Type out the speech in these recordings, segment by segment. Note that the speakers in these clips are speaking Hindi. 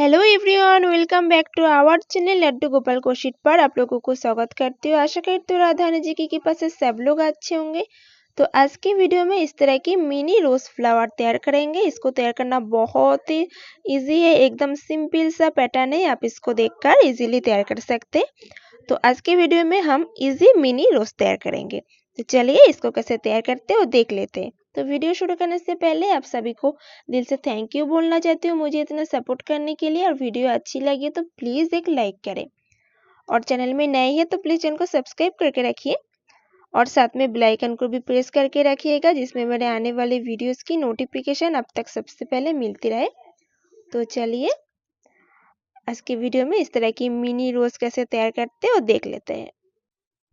Hello everyone, welcome back to our channel Laddu Gopal कोशिट पर आप लोगों को स्वागत करती हूँ। आशा करती हूँ राधा रानी जी की कृपा से सब लोग अच्छे होंगे। तो आज की वीडियो में इस तरह की मिनी रोज फ्लावर तैयार करेंगे। इसको तैयार करना बहुत ही इजी है, एकदम सिंपल सा पैटर्न है, आप इसको देखकर इजीली तैयार कर सकते हैं। तो आज की वीडियो में हम इजी मिनी रोज तैयार करेंगे। तो चलिए इसको कैसे तैयार करते हैं वो देख लेते हैं। तो वीडियो शुरू करने से पहले आप सभी को दिल से थैंक यू बोलना चाहती हूँ मुझे इतना सपोर्ट करने के लिए। और वीडियो अच्छी लगी तो प्लीज़ एक लाइक करें, और चैनल में नए हैं तो प्लीज़ चैनल को सब्सक्राइब करके रखिए, और साथ में बेल आइकन को भी प्रेस करके रखिएगा, जिसमें मेरे आने वाले वीडियोस की नोटिफिकेशन अब तक सबसे पहले मिलती रहे। तो चलिए आज की वीडियो में इस तरह की मिनी रोज कैसे तैयार करते हैं वो देख लेते हैं।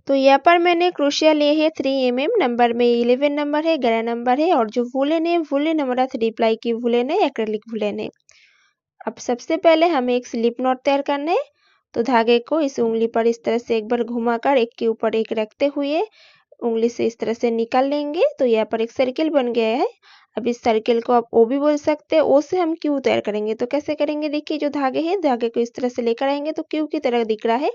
तो यहाँ पर मैंने क्रोशिया लिए है 3 mm, नंबर में 11 नंबर है, 11 नंबर है, और जो वुलन है वुलन हमारा 3 प्लाई की वुलन है, एक्रेलिक वुलन है। अब सबसे पहले हमें एक स्लिप नॉट तैयार करना है। तो धागे को इस उंगली पर इस तरह से एक बार घुमाकर एक के ऊपर एक रखते हुए उंगली से इस तरह से निकाल लेंगे। तो यहाँ पर एक सर्किल बन गया है। अब इस सर्किल को आप ओ भी बोल सकते हैं। ओ से हम क्यू तैयार करेंगे। तो कैसे करेंगे, देखिए जो धागे है धागे को इस तरह से लेकर आएंगे तो क्यू की तरह दिख रहा है।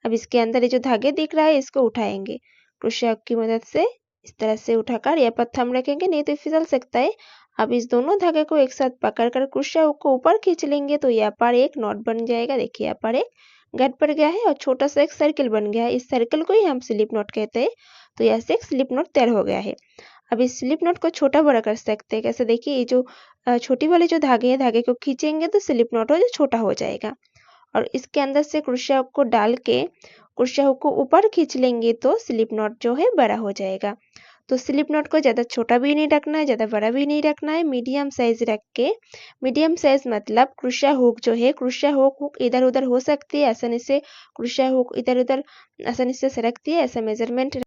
अब इसके अंदर ये जो धागे दिख रहा है इसको उठाएंगे क्रोशिया की मदद से, इस तरह से उठाकर यहाँ पर थंब रखेंगे, नहीं तो फिसल सकता है। अब इस दोनों धागे को एक साथ पकड़कर क्रोशिया को ऊपर खींच लेंगे तो यहाँ पर एक नॉट बन जाएगा। देखिए यहाँ पर एक गैप पड़ गया है और छोटा सा एक सर्किल बन गया है। इस सर्किल को ही हम स्लिप नॉट कहते हैं। तो यहाँ से एक स्लिप नॉट तैयार हो गया है। अब इस स्लिप नॉट को छोटा बड़ा कर सकते हैं। कैसे, देखिए ये जो छोटी वाले जो धागे हैं धागे को खींचेंगे तो स्लिप नॉट हो जो छोटा हो जाएगा, और इसके अंदर से क्रोशिया हुक को डाल के क्रोशिया हुक को ऊपर खींच लेंगे तो स्लिप नॉट जो है बड़ा हो जाएगा। तो स्लिप नॉट को ज़्यादा छोटा भी नहीं रखना है, ज़्यादा बड़ा भी नहीं रखना है, मीडियम साइज रख के, मीडियम साइज मतलब क्रोशिया हुक जो है क्रोशिया हुक इधर उधर हो सकती है आसानी से, क्रोशिया हुक इधर उधर आसानी से सरकती है, ऐसा मेजरमेंट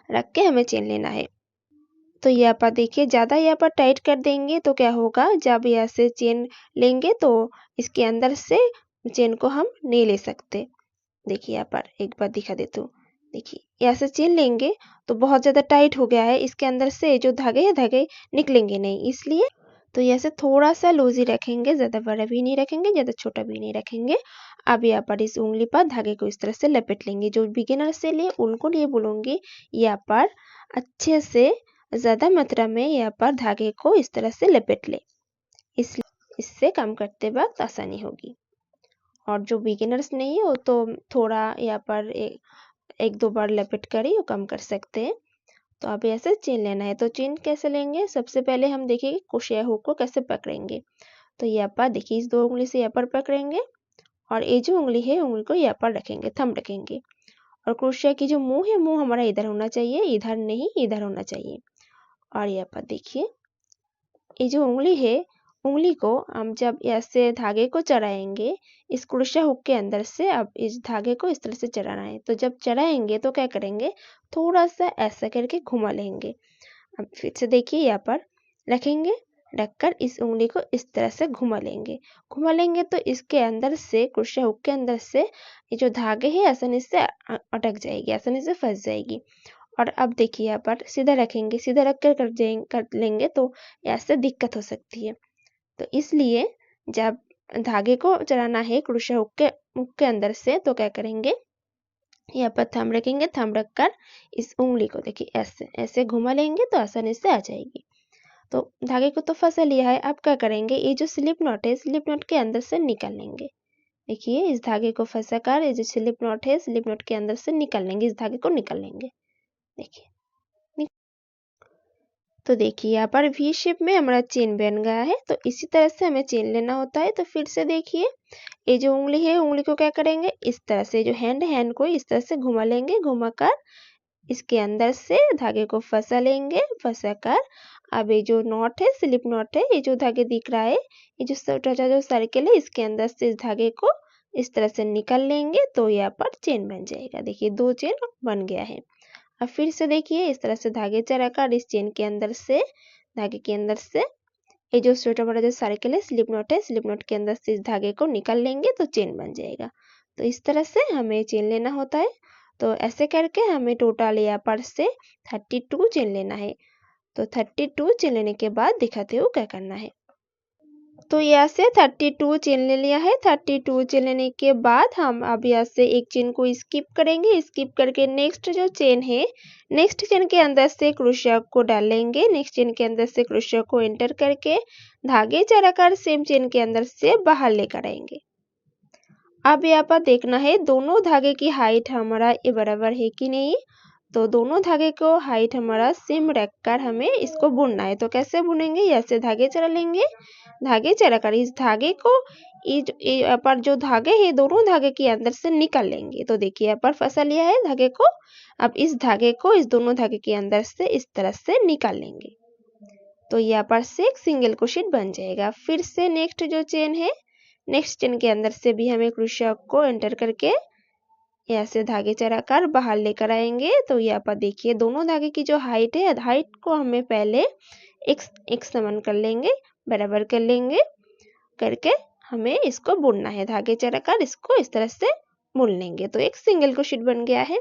रख के हमें चेन लेना है। तो यहाँ पर देखिए ज़्यादा यहाँ पर टाइट कर देंगे तो क्या होगा, जब यहाँ से चेन लेंगे तो इसके अंदर से चेन को हम नहीं ले सकते। देखिए यहाँ पर एक बार दिखा देती हूँ। देखिए यहाँ से चेन लेंगे तो बहुत ज़्यादा टाइट हो गया है, इसके अंदर से जो धागे हैं धागे निकलेंगे नहीं, इसलिए तो यहाँ से थोड़ा सा लूज ही रखेंगे, ज़्यादा बड़ा भी नहीं रखेंगे, ज़्यादा छोटा भी नहीं रखेंगे। अब यहाँ पर इस उंगली पर धागे को इस तरह से लपेट लेंगे। जो बिगिनर से लिए उनको लिए बोलूँगी यहाँ पर अच्छे से ज़्यादा मात्रा में यहाँ पर धागे को इस तरह से लपेट ले, इससे काम करते वक्त आसानी होगी। और जो बिगिनर्स नहीं है वो तो थोड़ा यहाँ पर एक दो बार लपेट कर ही वो कम कर सकते हैं। तो अब ऐसे चेन लेना है। तो चेन कैसे लेंगे, सबसे पहले हम देखेंगे क्रोशिया हुक को कैसे पकड़ेंगे। तो यहाँ पर देखिए इस दो उंगली से यहाँ पर पकड़ेंगे, और ये जो उंगली है उंगली को यहाँ पर रखेंगे, थंब रखेंगे, और क्रोशिया की जो मुंह है मुंह हमारा इधर होना चाहिए, इधर नहीं इधर होना चाहिए। और यहाँ पर देखिए ये जो उंगली है उंगली को हम जब ऐसे धागे को चढ़ाएंगे इस क्रोशिया हुक के अंदर से, अब इस धागे को इस तरह से चढ़ाना है। तो जब चढ़ाएंगे तो क्या करेंगे, थोड़ा सा ऐसा करके घुमा लेंगे। अब फिर से देखिए यहाँ पर रखेंगे, रखकर इस उंगली को इस तरह से घुमा लेंगे तो इसके अंदर से क्रोशिया हुक के अंदर से ये जो धागे है आसानी से अटक जाएगी, आसानी से फंस जाएगी। और अब देखिए यहाँ पर सीधा रखेंगे, सीधा रख कर कर लेंगे तो ऐसे दिक्कत हो सकती है। तो इसलिए जब धागे को चढ़ाना है क्रोशिया हुक के अंदर से तो क्या करेंगे, यहाँ पर थंब रखेंगे, थंब रखकर इस उंगली को देखिए ऐसे ऐसे घुमा लेंगे तो आसानी से आ जाएगी। तो धागे को तो फंसा लिया है, अब क्या करेंगे, ये जो स्लिप नॉट है स्लिप नॉट के अंदर से निकाल लेंगे। देखिए इस धागे को फंसा कर ये जो स्लिप नॉट है स्लिप नॉट के अंदर से निकाल लेंगे, इस धागे को निकाल लेंगे। देखिए तो देखिए यहाँ पर वी शेप में हमारा चेन बन गया है। तो इसी तरह से हमें चेन लेना होता है। तो फिर से देखिए ये जो उंगली है उंगली को क्या करेंगे, इस तरह से जो हैंड को इस तरह से घुमा लेंगे, घुमाकर इसके अंदर से धागे को फंसा लेंगे, फंसा कर अब ये जो नॉट है स्लिप नॉट है, ये जो धागे दिख रहा है ये जो छोटा सा जो सर्किल है इसके अंदर से इस धागे को इस तरह से निकाल लेंगे तो यहाँ पर चेन बन जाएगा। देखिए 2 चेन बन गया है। अब फिर से देखिए इस तरह से धागे चढ़ाकर इस चेन के अंदर से धागे के अंदर से ये जो छोटा बड़ा जो सर्किल है स्लिप नॉट के अंदर से इस धागे को निकाल लेंगे तो चेन बन जाएगा। तो इस तरह से हमें चेन लेना होता है। तो ऐसे करके हमें टोटल यहाँ पर से 32 चेन लेना है। तो 32 चेन लेने के बाद दिखाते हो क्या करना है। तो यहाँ से 32 चेन ले लिया है। 32 चेन लेने के बाद हम अब यहाँ से एक चेन को स्किप करेंगे। स्किप करके नेक्स्ट जो चेन है, नेक्स्ट चेन के अंदर से क्रोशिया को डालेंगे। नेक्स्ट चेन के अंदर से क्रोशिया को एंटर करके धागे चढ़ाकर सेम चेन के अंदर से बाहर लेकर आएंगे। अब यहाँ पर देखना है दोनों धागे की हाइट हमारा ये बराबर है कि नहीं। तो दोनों धागे को हाइट हमारा सेम रखकर हमें इसको बुनना है। तो कैसे बुनेंगे, यहाँ से धागे चढ़ा लेंगे। धागे चढ़ाकर इस धागे को यहाँ पर जो धागे है दोनों धागे के अंदर से निकाल लेंगे। तो देखिए यहाँ पर फंसा लिया है धागे को। अब इस धागे को इस दोनों धागे के अंदर से इस तरह से निकाल लेंगे। तो यहाँ पर से एक सिंगल क्रोशेट बन जाएगा। फिर से नेक्स्ट जो चेन है, नेक्स्ट चेन के अंदर से भी हमें क्रोशिया को एंटर करके यहाँ से धागे चढ़ाकर बाहर लेकर आएंगे। तो यहाँ पर देखिए दोनों धागे की जो हाइट है, हाइट को हमें पहले एक समान कर लेंगे, बराबर कर लेंगे। करके हमें इसको बुनना है। धागे चढ़ाकर इसको इस तरह से बुन लेंगे। तो एक सिंगल क्रोशेट बन गया है।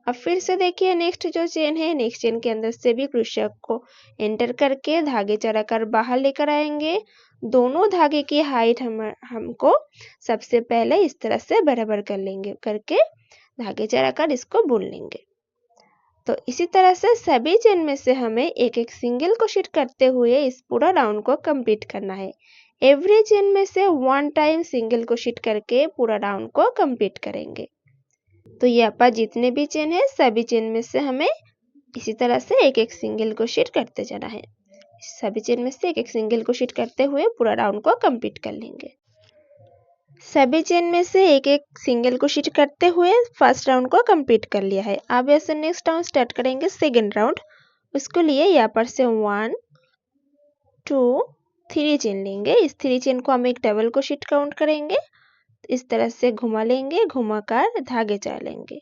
अब फिर से देखिए नेक्स्ट जो चेन है, नेक्स्ट चेन के अंदर से भी क्रोशिया को एंटर करके धागे चढ़ाकर बाहर लेकर आएंगे। दोनों धागे की हाइट हमको सबसे पहले इस तरह से बराबर कर लेंगे, करके धागे चढ़ाकर इसको बुन लेंगे। तो इसी तरह से सभी चेन में से हमें एक एक सिंगल क्रोशेट करते हुए इस पूरा राउंड को कंप्लीट करना है। एवरी चेन में से 1 टाइम सिंगल क्रोशेट करके पूरा राउंड को कंप्लीट करेंगे। तो यहाँ पर जितने भी चेन है सभी चेन में से हमें इसी तरह से एक एक सिंगल क्रोशेट करते जाना है। सभी चेन में से एक एक सिंगल क्रोशेट करते हुए पूरा राउंड को कंप्लीट कर लेंगे। सभी चेन में से एक एक सिंगल क्रोशेट करते हुए फर्स्ट राउंड को कंप्लीट कर लिया है। अब ऐसे नेक्स्ट राउंड स्टार्ट करेंगे सेकेंड राउंड। उसके लिए यहाँ पर से 1 2 3 चेन लेंगे। इस 3 चेन को हम एक डबल क्रोशेट काउंट करेंगे। इस तरह से घुमा लेंगे, घुमाकर धागे चढ़ा लेंगे।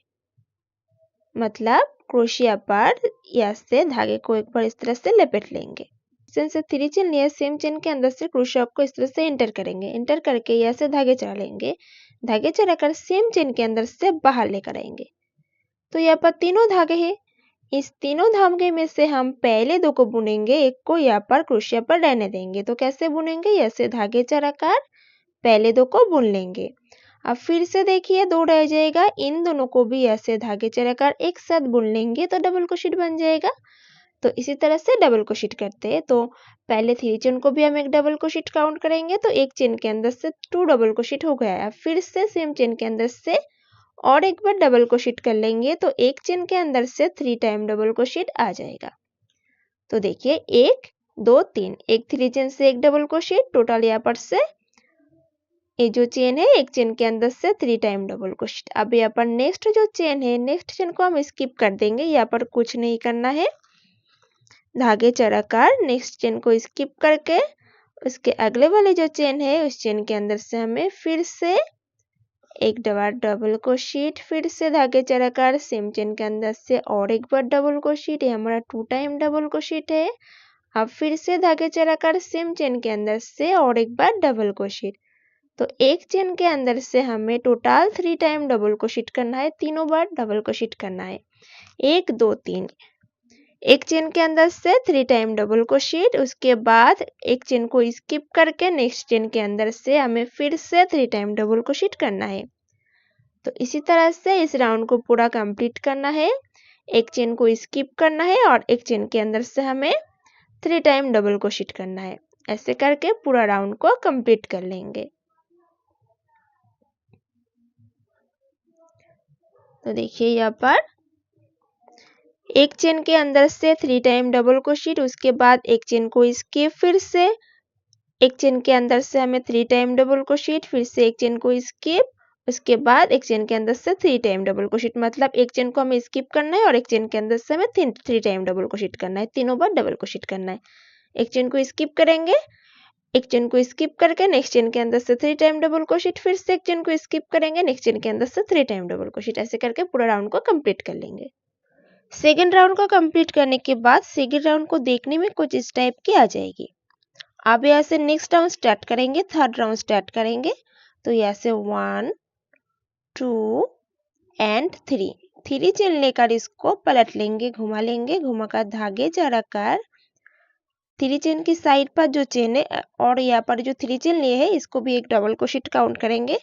मतलब क्रोशिया पर यहाँ से धागे को एक बार इस तरह से लपेट लेंगे। चेन से 3 चेन लिया, सेम चेन के अंदर से क्रोशिया को इस तरह से एंटर करेंगे। एंटर करके यहाँ से धागे चढ़ा लेंगे। धागे चढ़ाकर सेम चेन के अंदर से बाहर लेकर आएंगे। तो यहाँ पर तीनों धागे हैं। इस तीनों धागे में से हम पहले 2 को बुनेंगे, एक को यहाँ पर क्रोशिया पर रहने देंगे। तो कैसे बुनेंगे, यहाँ से धागे चढ़ाकर पहले 2 को बुन लेंगे। अब फिर से देखिए 2 रह जाएगा, इन दोनों को भी ऐसे धागे चढ़ाकर एक साथ बुन लेंगे तो डबल क्रोशेट बन जाएगा। तो इसी तरह से डबल क्रोशेट करते हैं। तो पहले 3 चेन को भी हम एक डबल क्रोशेट काउंट करेंगे। तो एक चेन के अंदर से 2 डबल क्रोशेट हो गया है। फिर से सेम चेन के अंदर से और एक बार डबल क्रोशेट कर लेंगे तो एक चेन के अंदर से 3 टाइम डबल क्रोशेट आ जाएगा। तो देखिए 1 2 3, एक 3 चेन से एक डबल क्रोशेट, टोटल यहाँ पर से ये जो चेन है एक चेन के अंदर से 3 टाइम डबल क्रोशेट। अब यहाँ पर नेक्स्ट जो चेन है, नेक्स्ट चेन को हम स्किप कर देंगे। यहाँ पर कुछ नहीं करना है। धागे चढ़ाकर नेक्स्ट चेन को स्किप करके उसके अगले वाले जो चेन है उस चेन के अंदर से हमें फिर से एक बार डबल क्रोशेट, फिर से धागे चढ़ाकर सेम चेन के अंदर से और एक बार डबल क्रोशेट। ये हमारा 2 टाइम डबल क्रोशेट है। अब फिर से धागे चढ़ाकर सेम चेन के अंदर से और एक बार डबल क्रोशेट। तो एक चेन के अंदर से हमें टोटल 3 टाइम डबल क्रोशेट करना है, तीनों बार डबल क्रोशेट करना है। 1 2 3, एक चेन के अंदर से 3 टाइम डबल क्रोशेट। उसके बाद एक चेन को स्किप करके नेक्स्ट चेन के अंदर से हमें फिर से 3 टाइम डबल क्रोशेट करना है। तो इसी तरह से इस राउंड को पूरा कंप्लीट करना है। एक चेन को स्किप करना है और एक चेन के अंदर से हमें 3 टाइम डबल क्रोशेट करना है। ऐसे करके पूरा राउंड को कंप्लीट कर लेंगे। तो देखिए यहाँ पर एक चेन के अंदर से 3 टाइम डबल क्रोशेट, उसके बाद एक चेन को स्किप, फिर से एक चेन के अंदर से हमें 3 टाइम डबल क्रोशेट, फिर से एक चेन को स्किप, उसके बाद एक चेन के अंदर से 3 टाइम डबल क्रोशेट। मतलब एक चेन को हमें स्किप करना है और एक चेन के अंदर से हमें 3 टाइम डबल क्रोशेट करना है, तीनों बार डबल क्रोशेट करना है। एक चेन को स्किप करेंगे, एक चेन को स्किप करके नेक्स्ट चेन के अंदर से 3 टाइम डबल क्रोशेट, फिर से एक चेन को स्किप करेंगे, नेक्स्ट चेन के अंदर से 3 टाइम डबल क्रोशेट। ऐसे करके पूरा राउंड को कंप्लीट कर लेंगे। सेकेंड राउंड को कंप्लीट करने के बाद सेकेंड राउंड को देखने में कुछ इस टाइप की आ जाएगी। अब यहाँ से नेक्स्ट राउंड स्टार्ट करेंगे, थर्ड राउंड स्टार्ट करेंगे। तो यहाँ से 1 2 एंड 3 चेन लेकर इसको पलट लेंगे, घुमा लेंगे, घुमाकर धागे चढ़ाकर 3 चेन की साइड पर जो चेन है और यहाँ पर जो 3 चेन लिए है इसको भी एक डबल क्रोशेट काउंट करेंगे।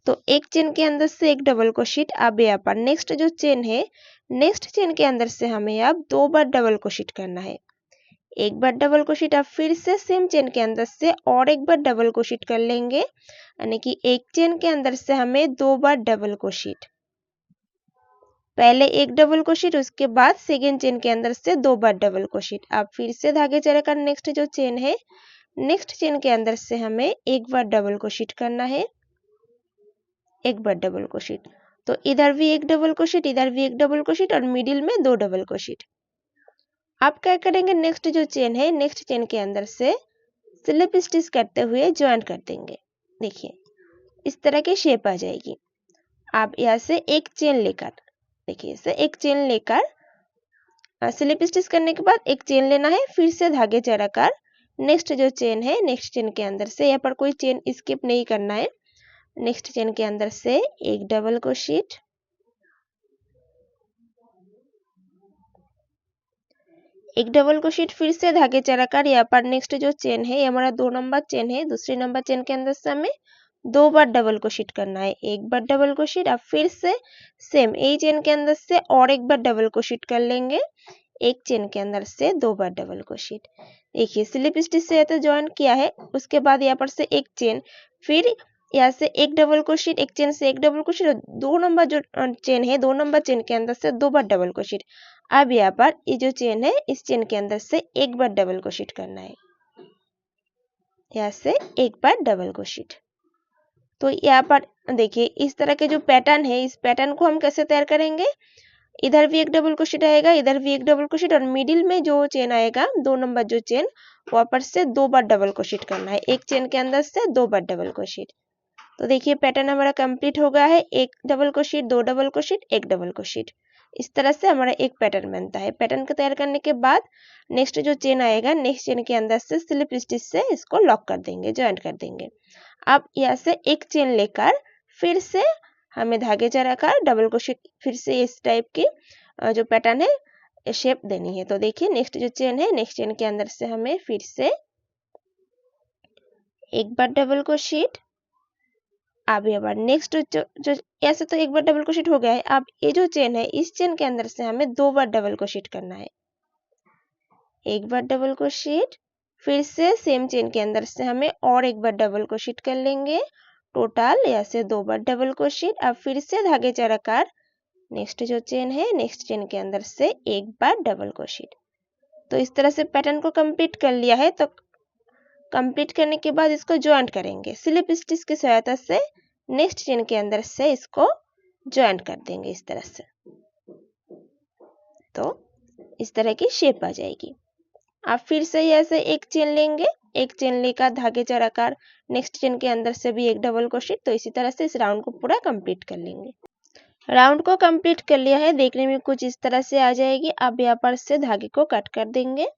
तो एक चेन के अंदर से एक डबल क्रोशेट। अब यहाँ पर नेक्स्ट जो चेन है, नेक्स्ट चेन के अंदर से हमें अब 2 बार डबल क्रोशेट करना है। एक बार डबल क्रोशेट, अब फिर से सेम चेन के अंदर से और एक बार डबल क्रोशेट कर लेंगे, यानी कि एक चेन के अंदर से हमें 2 बार डबल क्रोशेट। पहले एक डबल क्रोशेट, उसके बाद सेकेंड चेन के अंदर से 2 बार डबल क्रोशेट। अब फिर से धागे चढ़ाकर नेक्स्ट जो चेन है, नेक्स्ट चेन के अंदर से हमें एक बार डबल क्रोशेट करना है, एक बार डबल क्रोशेट। तो इधर भी एक डबल क्रोशेट, इधर भी एक डबल क्रोशेट और मिडिल में 2 डबल क्रोशेट। अब क्या करेंगे, नेक्स्ट जो चेन है, नेक्स्ट चेन के अंदर से स्लिप स्टिच करते हुए ज्वाइन कर देंगे। देखिए इस तरह की शेप आ जाएगी। आप यहाँ से एक चेन लेकर, देखिए इसे एक चेन लेकर स्लिप स्टिच करने के बाद एक चेन लेना है, फिर से धागे चढ़ाकर नेक्स्ट जो चेन है, नेक्स्ट चेन के अंदर से, यहाँ पर कोई चेन स्किप नहीं करना है, नेक्स्ट चेन के अंदर से एक डबल क्रोशेट, एक डबल क्रोशेट, फिर से धागे चढ़ाकर यहाँ पर नेक्स्ट जो चेन है, ये हमारा 2 नंबर चेन है, दूसरी नंबर चेन के अंदर से हमें 2 बार डबल क्रोशेट करना है, एक बार डबल क्रोशेट। अब फिर से सेम यही चेन के अंदर से और एक बार डबल क्रोशेट कर लेंगे, एक चेन के अंदर से 2 बार डबल क्रोशेट। देखिए स्लिप स्टिच से तो ज्वाइन किया है, उसके बाद यहाँ पर से एक चेन, फिर यहाँ से एक डबल क्रोशेट, एक चेन से एक डबल क्रोशेट, 2 नंबर जो चेन है, 2 नंबर चेन के अंदर से 2 बार डबल क्रोशेट। अब यहाँ पर ये जो चेन है, इस चेन के अंदर से एक बार डबल क्रोशेट करना है, यहाँ से एक बार डबल क्रोशेट। तो यहाँ पर देखिए इस तरह के जो पैटर्न है, इस पैटर्न को हम कैसे तैयार करेंगे, इधर भी एक डबल क्रोशेट आएगा, इधर भी एक डबल क्रोशेट और मिडिल में जो चेन आएगा 2 नंबर जो चेन, वहां पर से 2 बार डबल क्रोशेट करना है, एक चेन के अंदर से 2 बार डबल क्रोशेट। तो देखिए पैटर्न हमारा कंप्लीट हो गया है, एक डबल क्रोशेट, 2 डबल क्रोशेट, एक डबल क्रोशेट। इस तरह से हमारा एक पैटर्न बनता है। पैटर्न को तैयार करने के बाद नेक्स्ट जो चेन आएगा, नेक्स्ट चेन के अंदर से स्लिप स्टिच से इसको लॉक कर देंगे, ज्वाइंट कर देंगे। अब यहाँ से एक चेन लेकर फिर से हमें धागे चढ़ाकर डबल क्रोशेट, फिर से इस टाइप की जो पैटर्न है शेप देनी है। तो देखिए नेक्स्ट जो चेन है, नेक्स्ट चेन के अंदर से हमें फिर से एक बार डबल क्रोशेट। अब ये बार नेक्स्ट जो ऐसे तो एक बार डबल क्रोशेट हो गया है, अब ये जो चेन है, इस चेन के अंदर से हमें 2 बार डबल क्रोशेट करना है, एक बार डबल क्रोशेट, फिर से सेम चेन के अंदर से हमें और एक बार डबल क्रोशेट कर लेंगे, टोटल ऐसे 2 बार डबल क्रोशेट। अब फिर से धागे चढ़ाकर नेक्स्ट जो चेन है, नेक्स्ट चेन के अंदर से एक बार डबल क्रोशेट। तो इस तरह से पैटर्न को कंप्लीट कर लिया है। तो कंप्लीट करने के बाद इसको ज्वाइंट करेंगे, स्लिप स्टिच की सहायता से नेक्स्ट चेन के अंदर से इसको ज्वाइंट कर देंगे इस तरह से। तो इस तरह की शेप आ जाएगी। आप फिर से ऐसे एक चेन लेंगे, एक चेन लेकर धागे चढ़ाकर नेक्स्ट चेन के अंदर से भी एक डबल क्रोशेट। तो इसी तरह से इस राउंड को पूरा कंप्लीट कर लेंगे। राउंड को कंप्लीट कर लिया है, देखने में कुछ इस तरह से आ जाएगी। अब यहाँ पर से धागे को कट कर देंगे।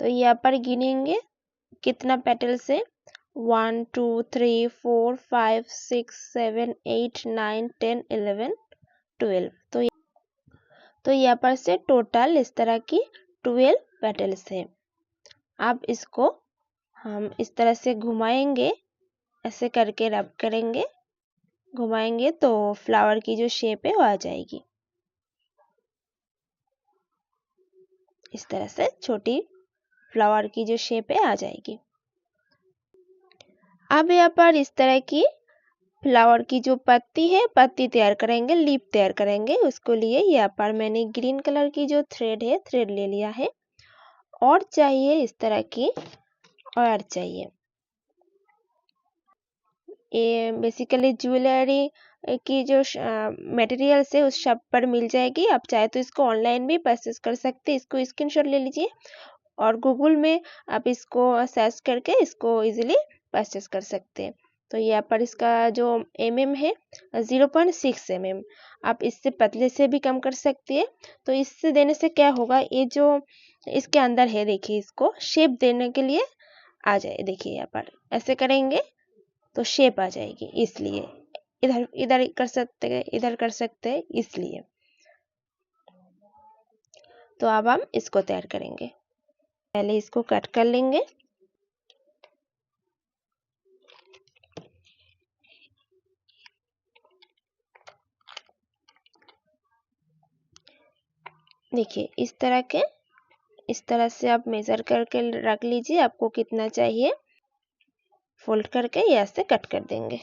तो यहाँ पर गिनेंगे कितना पेटल्स है, 1 2 3 4 5 6 7 8 9 10 11 12। तो यहाँ पर से टोटल इस तरह की 12 पेटल्स है। अब इसको हम इस तरह से घुमाएंगे, ऐसे करके रब करेंगे, घुमाएंगे तो फ्लावर की जो शेप है वो आ जाएगी। इस तरह से छोटी फ्लावर की जो शेप है आ जाएगी। अब यहाँ पर इस तरह की फ्लावर की जो पत्ती है, पत्ती तैयार करेंगे, लीफ तैयार करेंगे। उसको लिए यहाँ पर मैंने ग्रीन कलर की जो थ्रेड है, थ्रेड ले लिया है। और चाहिए इस तरह की, और चाहिए ये बेसिकली ज्वेलरी की जो मटेरियल्स है उस शॉप पर मिल जाएगी। आप चाहे तो इसको ऑनलाइन भी परचेस कर सकते हैं। इसको स्क्रीनशॉट ले लीजिए और गूगल में आप इसको सर्च करके इसको इजीली परचेस कर सकते हैं। तो यहाँ पर इसका जो mm है 0.6 mm, आप इससे पतले से भी कम कर सकती है। तो इससे देने से क्या होगा, ये जो इसके अंदर है देखिए, इसको शेप देने के लिए आ जाए। देखिए यहाँ पर ऐसे करेंगे तो शेप आ जाएगी, इसलिए इधर इधर कर सकते हैं, इधर कर सकते हैं, इसलिए। तो अब हम इसको तैयार करेंगे। पहले इसको कट कर लेंगे। देखिए इस तरह से आप मेजर करके रख लीजिए, आपको कितना चाहिए। फोल्ड करके यहाँ से कट कर देंगे।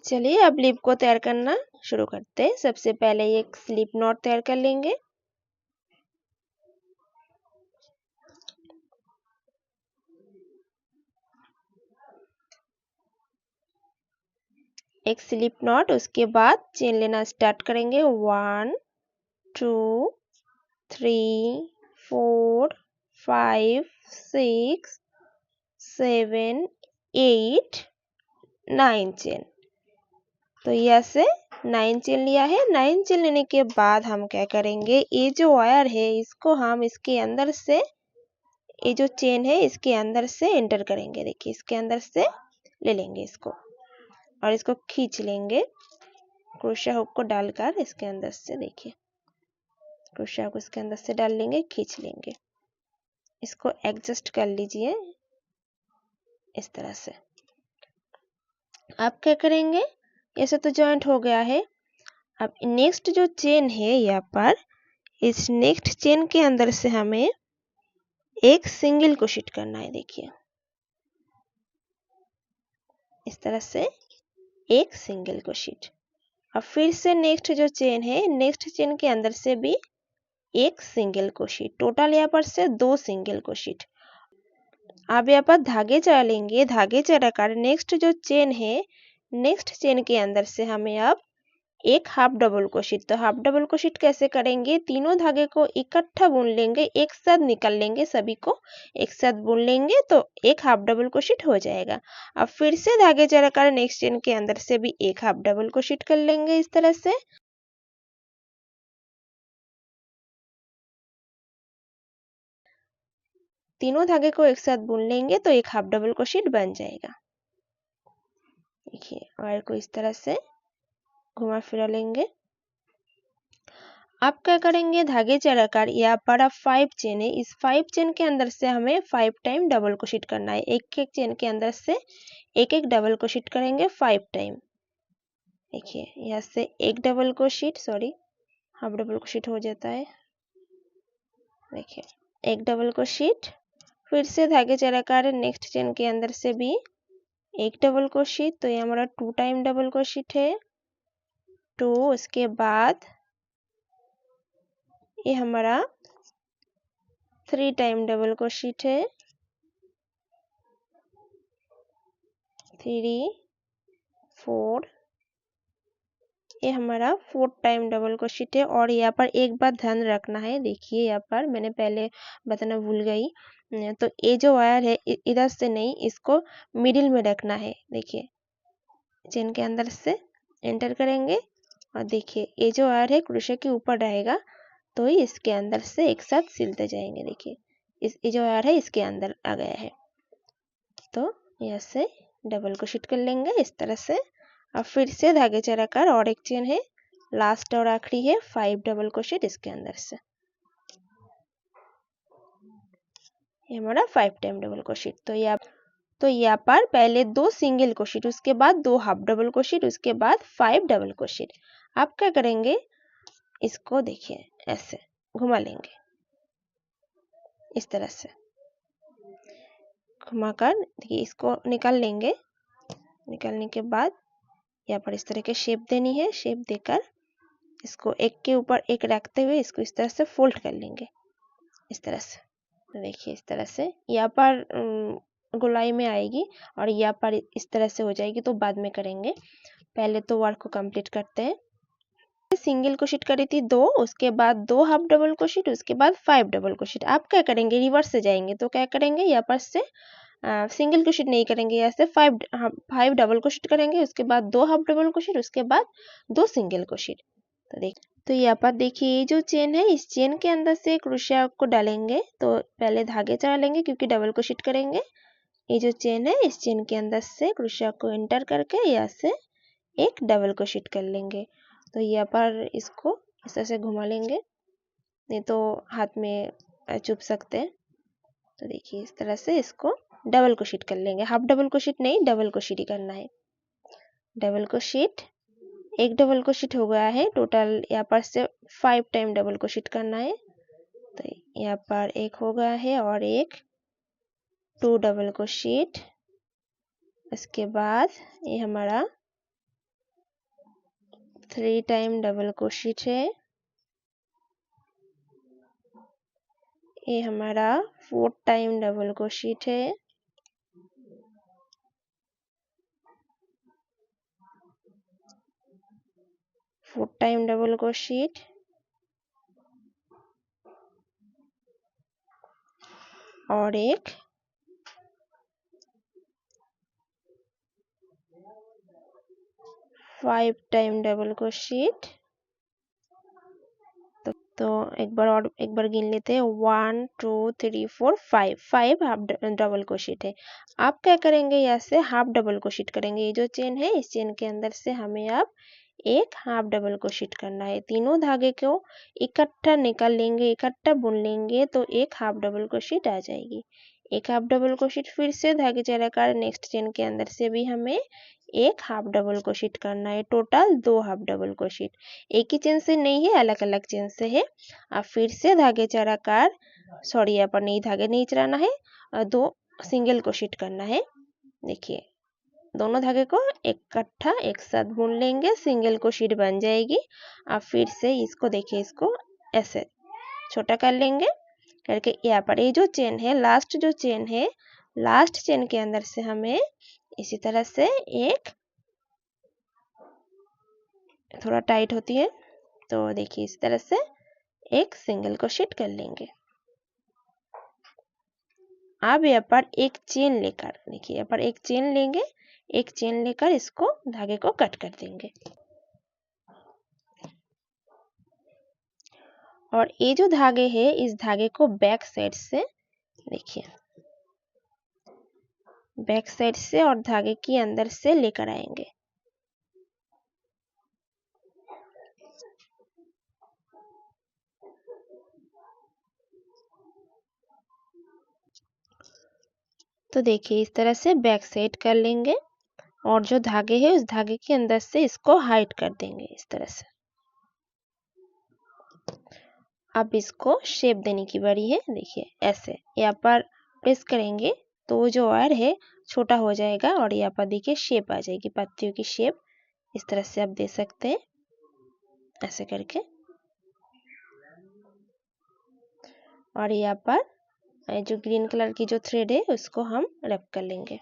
चलिए अब लिप को तैयार करना शुरू करते हैं। सबसे पहले एक स्लिप नॉट तैयार कर लेंगे। एक स्लिप नॉट, उसके बाद चेन लेना स्टार्ट करेंगे। 1 2 3 4 5 6 7 8 9 चेन। तो यहाँ से 9 चेन लिया है। 9 चेन लेने के बाद हम क्या करेंगे, ये जो वायर है इसको हम इसके अंदर से, ये जो चेन है इसके अंदर से एंटर करेंगे। देखिए इसके अंदर से ले लेंगे इसको और इसको खींच लेंगे। क्रोशिया हुक को डालकर इसके अंदर से, देखिए क्रोशिया हुक इसके अंदर से डाल लेंगे, खींच लेंगे। इसको एडजस्ट कर लीजिए इस तरह से। आप क्या करेंगे, ऐसे तो जॉइंट हो गया है। अब नेक्स्ट जो चेन है यहाँ पर, इस नेक्स्ट चेन के अंदर से हमें एक सिंगल क्रोशेट करना है। देखिए इस तरह से एक सिंगल क्रोशेट। अब फिर से नेक्स्ट जो चेन है, नेक्स्ट चेन के अंदर से भी एक सिंगल क्रोशेट। टोटल यहाँ पर से 2 सिंगल क्रोशेट। अब यहाँ पर धागे चढ़ेंगे। धागे चढ़ाकर नेक्स्ट जो चेन है, नेक्स्ट चेन के अंदर से हमें अब एक हाफ डबल क्रोशेट। तो हाफ डबल क्रोशेट कैसे करेंगे, तीनों धागे को इकट्ठा बुन लेंगे, एक साथ निकाल लेंगे, सभी को एक साथ बुन लेंगे तो एक हाफ डबल क्रोशेट हो जाएगा। अब फिर से धागे चढ़ाकर नेक्स्ट चेन के अंदर से भी एक हाफ डबल क्रोशेट कर लेंगे इस तरह से। तीनों धागे को एक साथ बुन लेंगे तो एक हाफ डबल क्रोशेट बन जाएगा। देखिए वायर को इस तरह से घुमा फिरा लेंगे। आप क्या करेंगे, धागे चढ़ाकर यहाँ पर अब 5 चेन है, इस 5 चेन के अंदर से हमें 5 टाइम डबल क्रोशेट करना है। एक एक चेन के अंदर से एक एक डबल क्रोशेट करेंगे 5 टाइम। देखिए यहाँ से एक double crochet, sorry half double crochet हो जाता है। देखिए एक डबल क्रोशेट, फिर से धागे चढ़ाकर नेक्स्ट चेन के अंदर से भी एक डबल क्रोशेट। तो ये हमारा 2 टाइम डबल क्रोशेट है 2। उसके बाद ये हमारा 3 टाइम डबल क्रोशेट है 3 4। ये हमारा 4 टाइम डबल क्रोशेट है। और यहाँ पर एक बात ध्यान रखना है, देखिए यहाँ पर मैंने पहले बताना भूल गई। तो ये जो वायर है इधर से नहीं, इसको मिडिल में रखना है। देखिए चेन के अंदर से एंटर करेंगे और देखिए ये जो वायर है क्रोशिया के ऊपर रहेगा, तो ही इसके अंदर से एक साथ सिलते जाएंगे। देखिए ये जो वायर है इसके अंदर आ गया है, तो यहाँ से डबल क्रोशेट कर लेंगे इस तरह से। अब फिर से धागे चढ़ाकर और एक चेन है, लास्ट और आखिरी है 5 डबल क्रोशेट इसके अंदर से। ये हमारा 5 टाइम डबल क्रोशेट। तो यहाँ पर पहले 2 सिंगल क्रोशेट, उसके बाद 2 हाफ डबल क्रोशेट, उसके बाद 5 डबल क्रोशेट। आप क्या करेंगे, इसको देखिए ऐसे घुमा लेंगे इस तरह से घुमाकर। देखिए इसको निकाल लेंगे। निकालने के बाद यहाँ पर इस तरह के शेप देनी है। शेप देकर इसको एक के ऊपर एक रखते हुए इसको इस तरह से फोल्ड कर लेंगे इस तरह से। देखिए इस तरह से यहाँ पर गोलाई में आएगी और यहाँ पर इस तरह से हो जाएगी, तो बाद में करेंगे। पहले तो वर्क को कंप्लीट करते हैं। सिंगल क्रोशेट करी थी 2, उसके बाद 2 हाफ डबल क्रोशेट, उसके बाद 5 डबल क्रोशेट। आप क्या करेंगे, रिवर्स से जाएंगे। तो क्या करेंगे, यहाँ पर से सिंगल क्रोशेट नहीं करेंगे, यहाँ से 5 डबल क्रोशेट करेंगे, उसके बाद 2 हाफ डबल क्रोशेट, उसके बाद 2 सिंगल क्रोशेट। तो यहाँ पर देखिए ये जो चेन है, इस चेन के अंदर से क्रोशिया को डालेंगे। तो पहले धागे चढ़ा लेंगे क्योंकि डबल क्रोशिया करेंगे। ये जो चेन है, इस चेन के अंदर से क्रोशिया को एंटर करके यहाँ से एक डबल क्रोशिया कर लेंगे। तो यहाँ पर इसको इस तरह से घुमा लेंगे, नहीं तो हाथ में चुभ सकते हैं। तो देखिए इस तरह से इसको डबल क्रोशिया कर लेंगे। हाफ डबल क्रोशिया नहीं, डबल क्रोशिया ही करना है। डबल क्रोशिया, एक डबल क्रोशिया हो गया है। टोटल यहाँ पर से 5 टाइम डबल क्रोशिया करना है। तो यहाँ पर एक हो गया है और एक 2 डबल क्रोशिया। इसके बाद ये हमारा 3 टाइम डबल क्रोशिया है। ये हमारा 4 टाइम डबल क्रोशिया है। फोर टाइम डबल क्रोशिया और एक 5 टाइम डबल क्रोशिया। तो एक बार गिन लेते हैं। 1 2 3 4 5 हाफ डबल क्रोशिया है। आप क्या करेंगे, यहाँ से हाफ डबल क्रोशिया करेंगे। ये जो चेन है, इस चेन के अंदर से हमें अब एक हाफ डबल क्रोशिया करना है। तीनों धागे को इकट्ठा निकाल लेंगे, इकट्ठा बुन लेंगे तो एक हाफ डबल क्रोशिया आ जाएगी। एक हाफ डबल क्रोशिया फिर से धागे चलाकर नेक्स्ट चेन के अंदर से भी हमें एक हाफ डबल क्रोशिया करना है। टोटल 2 हाफ डबल क्रोशिया, एक ही चेन से नहीं है, अलग अलग चेन से है। अब फिर से धागे चढ़ाकर, सॉरी यहाँ पर नहीं, धागे नहीं चढ़ाना है, 2 सिंगल क्रोशिया करना है। देखिए दोनों धागे को इकट्ठा एक साथ बुन लेंगे, सिंगल क्रोशिया बन जाएगी। अब फिर से इसको देखिए, इसको ऐसे छोटा कर लेंगे करके यहाँ पर ये जो चेन है, लास्ट जो चेन है, लास्ट चेन के अंदर से हमें इसी तरह से एक, थोड़ा टाइट होती है तो देखिए इस तरह से एक सिंगल क्रोशिया कर लेंगे। अब यहाँ पर एक चेन लेकर, देखिए यहाँ पर एक चेन लेंगे, एक चेन लेकर इसको धागे को कट कर देंगे। और ये जो धागे है, इस धागे को बैक साइड से, देखिए बैक साइड से और धागे के अंदर से लेकर आएंगे। तो देखिए इस तरह से बैक साइड कर लेंगे और जो धागे है, उस धागे के अंदर से इसको हाइड कर देंगे इस तरह से। अब इसको शेप देने की बारी है। देखिए ऐसे यहाँ पर प्रेस करेंगे तो जो वायर है छोटा हो जाएगा और यहाँ पर देखिए शेप आ जाएगी, पत्तियों की शेप। इस तरह से आप दे सकते हैं ऐसे करके। और यहाँ पर जो ग्रीन कलर की जो थ्रेड है, उसको हम रैप कर लेंगे।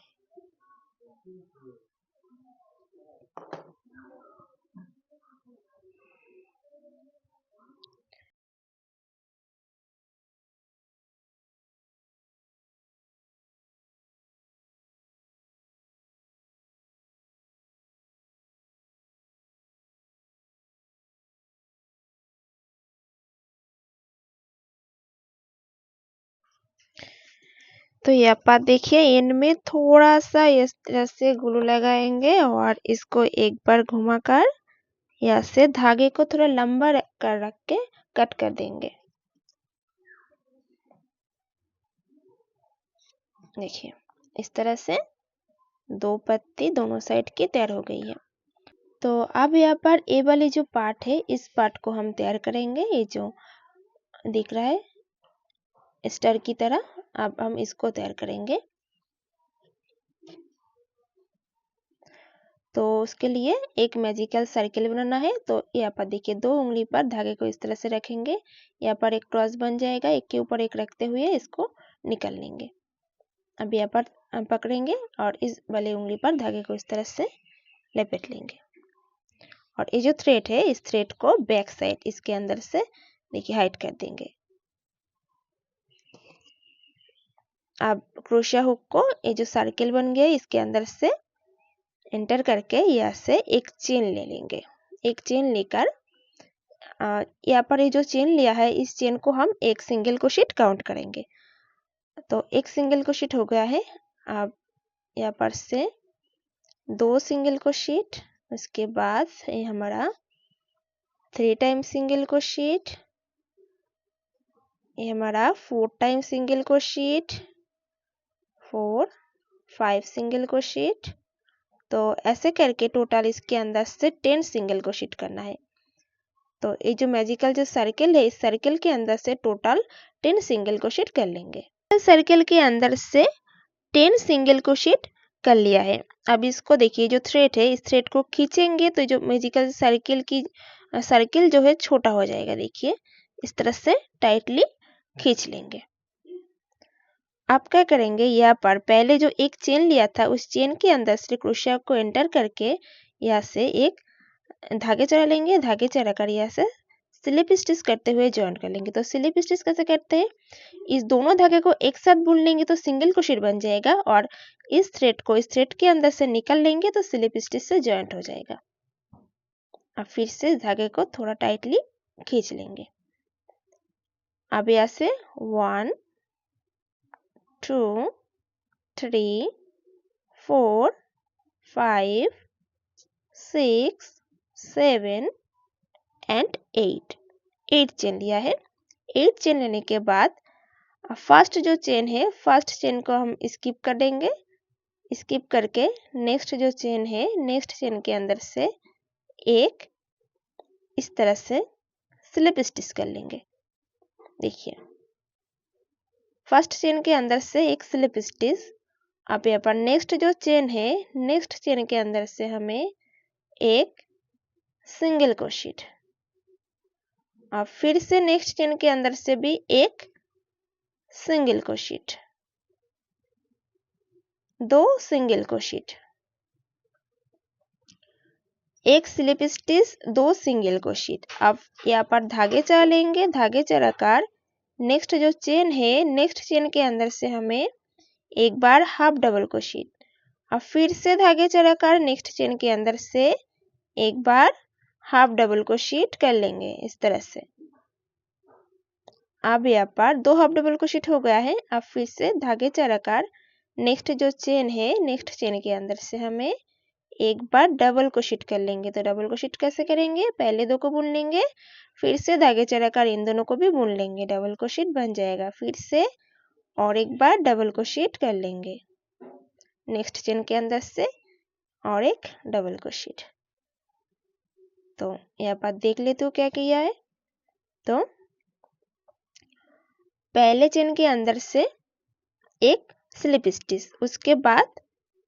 तो यहाँ पर देखिए एंड में थोड़ा सा इस तरह से ग्लू लगाएंगे और इसको एक बार घुमाकर यहाँ से धागे को थोड़ा लंबा रख के कट कर देंगे। देखिए इस तरह से 2 पत्ती दोनों साइड की तैयार हो गई है। तो अब यहाँ पर ए वाली जो पार्ट है, इस पार्ट को हम तैयार करेंगे। ये जो दिख रहा है स्टार की तरह, अब हम इसको तैयार करेंगे। तो उसके लिए एक मैजिकल सर्किल बनाना है। तो यहाँ पर देखिए 2 उंगली पर धागे को इस तरह से रखेंगे, यहाँ पर एक क्रॉस बन जाएगा, एक के ऊपर एक रखते हुए इसको निकाल लेंगे। अब यहाँ पर पकड़ेंगे और इस वाली उंगली पर धागे को इस तरह से लपेट लेंगे। और ये जो थ्रेड है, इस थ्रेड को बैक साइड इसके अंदर से देखिए हाइड कर देंगे। अब क्रोशिया हुक को, ये जो सर्किल बन गया है, इसके अंदर से एंटर करके यहाँ से एक चेन ले लेंगे। एक चेन लेकर यहाँ पर ये जो चेन लिया है इस चेन को हम एक सिंगल क्रोशेट काउंट करेंगे। तो एक सिंगल क्रोशेट हो गया है। अब यहाँ पर से 2 सिंगल क्रोशेट, उसके बाद ये हमारा 3 टाइम सिंगल क्रोशेट, ये हमारा 4 time single crochet, 4 5 single crochet. तो ऐसे करके टोटल इसके अंदर से 10 सिंगल क्रोशेट करना है। तो ये जो मैजिकल जो सर्कल है इस सर्कल के अंदर से टोटल 10 सिंगल क्रोशेट कर लेंगे। सर्कल के अंदर से 10 सिंगल क्रोशेट कर लिया है। अब इसको देखिए जो थ्रेड है इस थ्रेड को खींचेंगे तो जो मैजिकल सर्कल जो है छोटा हो जाएगा। देखिए इस तरह से टाइटली खींच लेंगे। आप क्या करेंगे, यहाँ पर पहले जो एक चेन लिया था उस चेन के अंदर से क्रोशिया को एंटर करके यहाँ से एक धागे चढ़ा लेंगे। धागे चढ़ा कर यहाँ से स्लिप स्टिच करते हुए जॉइन कर लेंगे। तो स्लिप स्टिच कैसे करते हैं, इस दोनों धागे को एक साथ बुन लेंगे तो सिंगल क्रोशेट बन जाएगा और इस थ्रेड को इस थ्रेड के अंदर से निकाल लेंगे तो स्लिप स्टिच से जॉइंट हो जाएगा। अब फिर से धागे को थोड़ा टाइटली खींच लेंगे। अब यहाँ से 1 2 3 4 5 6 7 एंड 8 चेन लिया है। 8 चेन लेने के बाद फर्स्ट जो चेन है फर्स्ट चेन को हम स्किप कर देंगे। स्किप करके नेक्स्ट जो चेन है नेक्स्ट चेन के अंदर से एक इस तरह से स्लिप स्टिच कर लेंगे। देखिए फर्स्ट चेन के अंदर से एक स्लिप स्टिच। अब यहाँ पर नेक्स्ट जो चेन है नेक्स्ट चेन के अंदर से हमें एक सिंगल क्रोशेट। अब फिर से नेक्स्ट चेन के अंदर से भी एक सिंगल क्रोशेट, 2 सिंगल क्रोशेट, एक स्लिप स्टिच, 2 सिंगल क्रोशेट। अब यहाँ पर धागे चढ़ा लेंगे। धागे चढ़ाकर नेक्स्ट जो चेन है नेक्स्ट चेन के अंदर से हमें एक बार हाफ डबल क्रोशेट। अब फिर से धागे चढ़ाकर नेक्स्ट चेन के अंदर से एक बार हाफ डबल क्रोशेट कर लेंगे इस तरह से। अब यहाँ पर 2 हाफ डबल क्रोशेट हो गया है। अब फिर से धागे चढ़ाकर नेक्स्ट जो चेन है नेक्स्ट चेन के अंदर से हमें एक बार डबल क्रोशेट कर लेंगे। तो डबल क्रोशेट कैसे करेंगे, पहले 2 को बुन लेंगे फिर से धागे चढ़ाकर इन दोनों को भी बुन लेंगे, डबल क्रोशेट बन जाएगा। फिर से और एक बार डबल क्रोशेट कर लेंगे नेक्स्ट चेन के अंदर से और एक डबल क्रोशेट। तो यहाँ पर देख लेते हो क्या किया है। तो पहले चेन के अंदर से एक स्लिप स्टिच, उसके बाद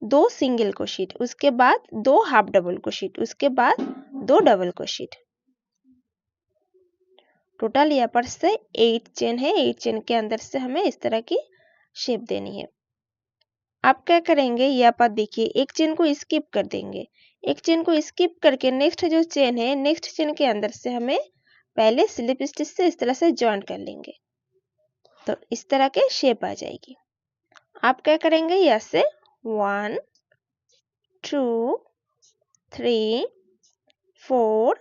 2 सिंगल क्रोशेट, उसके बाद 2 हाफ डबल क्रोशेट, उसके बाद 2 डबल क्रोशेट। टोटल यहाँ पर से 8 चेन है। 8 चेन के अंदर से हमें इस तरह की शेप देनी है। आप क्या करेंगे, यहाँ पर देखिए एक चेन को स्किप कर देंगे। एक चेन को स्किप करके नेक्स्ट जो चेन है नेक्स्ट चेन के अंदर से हमें पहले स्लिप स्टिच से इस तरह से जॉइन कर लेंगे। तो इस तरह के शेप आ जाएगी। आप क्या करेंगे, यहाँ से 1 2 3 4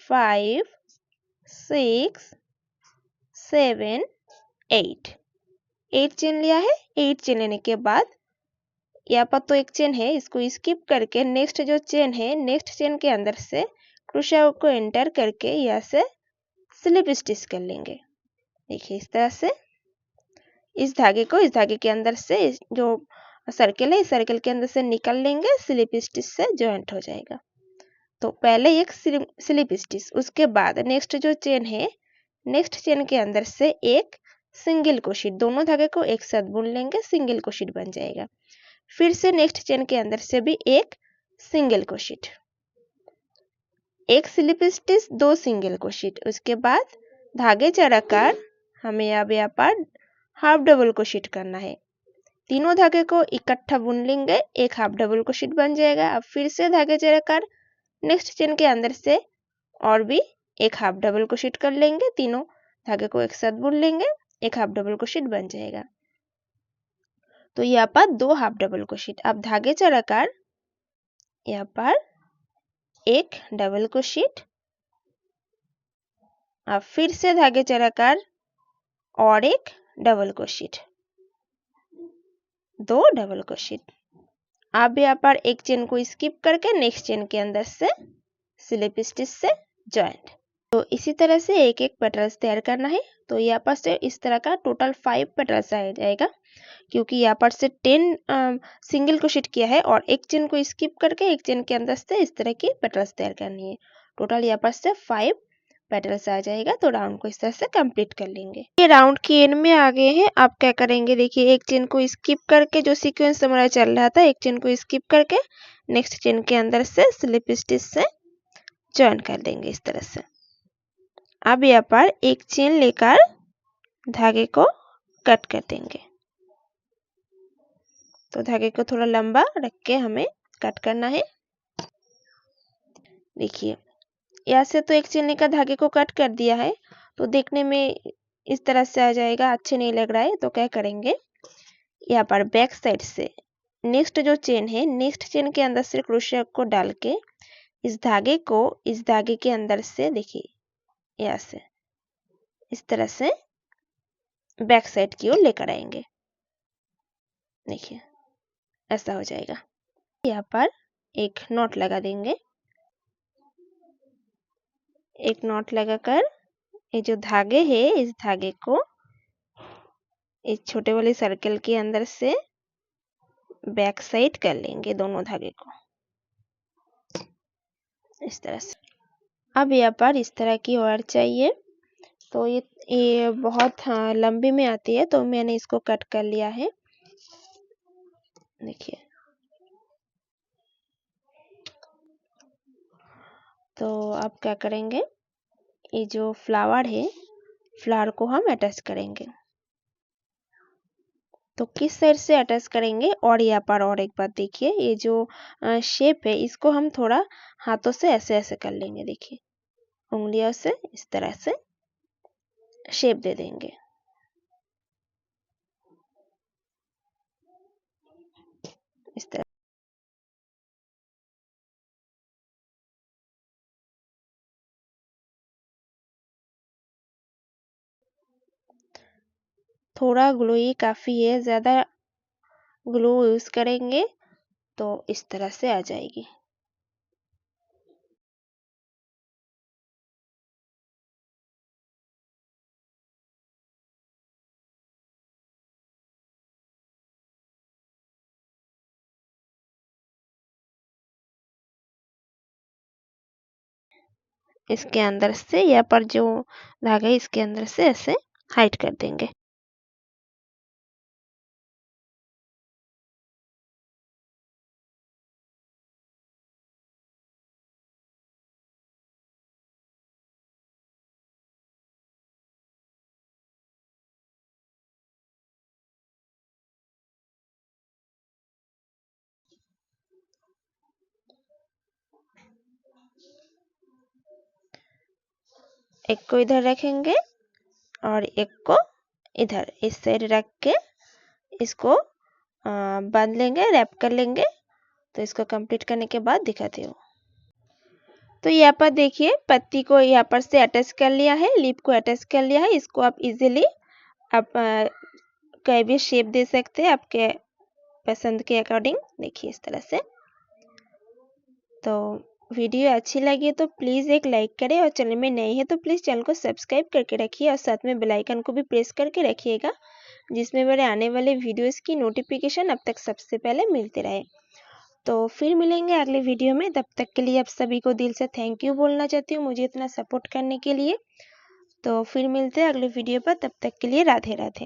5 6 7 8 चेन लिया है। 8 चेन लेने के बाद यहाँ पर तो एक चेन है इसको स्किप करके नेक्स्ट जो चेन है नेक्स्ट चेन के अंदर से क्रोशिया को एंटर करके यहाँ से स्लिप स्टिच कर लेंगे। देखिए इस तरह से इस धागे को इस धागे के अंदर से जो सर्कल है इस सर्कल के अंदर से निकाल लेंगे, स्लिप स्टिच से जॉइंट हो जाएगा। तो पहले एक स्लिप स्टिच, उसके बाद नेक्स्ट जो चेन है नेक्स्ट चेन के अंदर से एक सिंगल क्रोशेट, दोनों धागे को एक साथ बुन लेंगे, सिंगल क्रोशेट बन जाएगा। फिर से नेक्स्ट चेन के अंदर से भी एक सिंगल क्रोशेट, एक स्लिप स्टिच, 2 सिंगल क्रोशेट, उसके बाद धागे चढ़ाकर हमें अब यहाँ पर हाफ डबल क्रोशेट करना है। तीनों धागे को इकट्ठा बुन लेंगे, एक हाफ डबल क्रोशेट बन जाएगा। अब फिर से धागे चढ़ाकर नेक्स्ट चेन के अंदर से और भी एक हाफ डबल क्रोशेट कर लेंगे, तीनों धागे को एक साथ बुन लेंगे, एक हाफ डबल क्रोशेट बन जाएगा। तो यहाँ पर 2 हाफ डबल क्रोशेट। अब धागे चढ़ाकर यहाँ पर एक डबल क्रोशेट, अब फिर से धागे चढ़ाकर और एक डबल क्रोशेट, 2 डबल क्रोशेट। अब यहाँ पर एक चेन को स्किप करके नेक्स्ट चेन के अंदर से स्लिप स्टिच से जॉइंट। तो इसी तरह से एक एक पेटल्स तैयार करना है। तो यहाँ पर से इस तरह का टोटल 5 पेटल्स आ जाएगा, क्योंकि यहाँ पर से 10 सिंगल क्रोशेट किया है और एक चेन को स्किप करके एक चेन के अंदर से इस तरह की पेटल्स तैयार करनी है। टोटल यहाँ पर से 5 पेटल्स आ जाएगा। तो राउंड को इस तरह से कंप्लीट कर लेंगे। ये राउंड के एंड में आ गए हैं। आप क्या करेंगे, देखिए एक चेन को स्किप करके जो सीक्वेंस हमारा चल रहा था, एक चेन को स्किप करके नेक्स्ट चेन के अंदर से स्लिप स्टिच से जॉइन कर देंगे इस तरह से। अब यहाँ पर एक चेन लेकर धागे को कट कर देंगे। तो धागे को थोड़ा लंबा रख के हमें कट करना है। देखिए यहाँ से तो एक चेन लेकर धागे को कट कर दिया है, तो देखने में इस तरह से आ जाएगा, अच्छे नहीं लग रहा है। तो क्या करेंगे, यहाँ पर बैक साइड से नेक्स्ट जो चेन है, नेक्स्ट चेन के अंदर से क्रोशिया को डाल के इस धागे के अंदर से देखिए यहाँ से इस तरह से बैक साइड की ओर लेकर आएंगे। देखिए ऐसा हो जाएगा। यहाँ पर एक नॉट लगा देंगे। एक नॉट लगाकर ये जो धागे है, इस धागे को इस छोटे वाले सर्कल के अंदर से बैक साइड कर लेंगे, दोनों धागे को इस तरह से। अब यहाँ पर इस तरह की वायर चाहिए। तो ये बहुत लंबी में आती है, तो मैंने इसको कट कर लिया है। देखिए तो अब क्या करेंगे, ये जो फ्लावर है, फ्लावर को हम अटैच करेंगे। तो किस साइड से अटैच करेंगे, और यहाँ पर और एक बात देखिए, ये जो शेप है इसको हम थोड़ा हाथों से ऐसे ऐसे कर लेंगे। देखिए उंगलियों से इस तरह से शेप दे देंगे। इस तरह थोड़ा ग्लू ही काफ़ी है, ज़्यादा ग्लू यूज़ करेंगे तो इस तरह से आ जाएगी। इसके अंदर से यहाँ पर जो धागा है इसके अंदर से ऐसे हाइड कर देंगे। एक को इधर रखेंगे और एक को इधर इस साइड रख के इसको बांध लेंगे, रैप कर लेंगे। तो इसको कंप्लीट करने के बाद दिखाती हूँ। तो यहाँ पर देखिए पत्ती को यहाँ पर से अटैच कर लिया है, लीफ को अटैच कर लिया है। इसको आप इजीली आप कोई भी शेप दे सकते हैं आपके पसंद के अकॉर्डिंग। देखिए इस तरह से। तो वीडियो अच्छी लगी तो प्लीज़ एक लाइक करें, और चैनल में नए हैं तो प्लीज़ चैनल को सब्सक्राइब करके रखिए, और साथ में बेल आइकन को भी प्रेस करके रखिएगा, जिसमें मेरे आने वाले वीडियोस की नोटिफिकेशन अब तक सबसे पहले मिलते रहे। तो फिर मिलेंगे अगले वीडियो में। तब तक के लिए आप सभी को दिल से थैंक यू बोलना चाहती हूँ मुझे इतना सपोर्ट करने के लिए। तो फिर मिलते हैं अगले वीडियो पर। तब तक के लिए राधे राधे।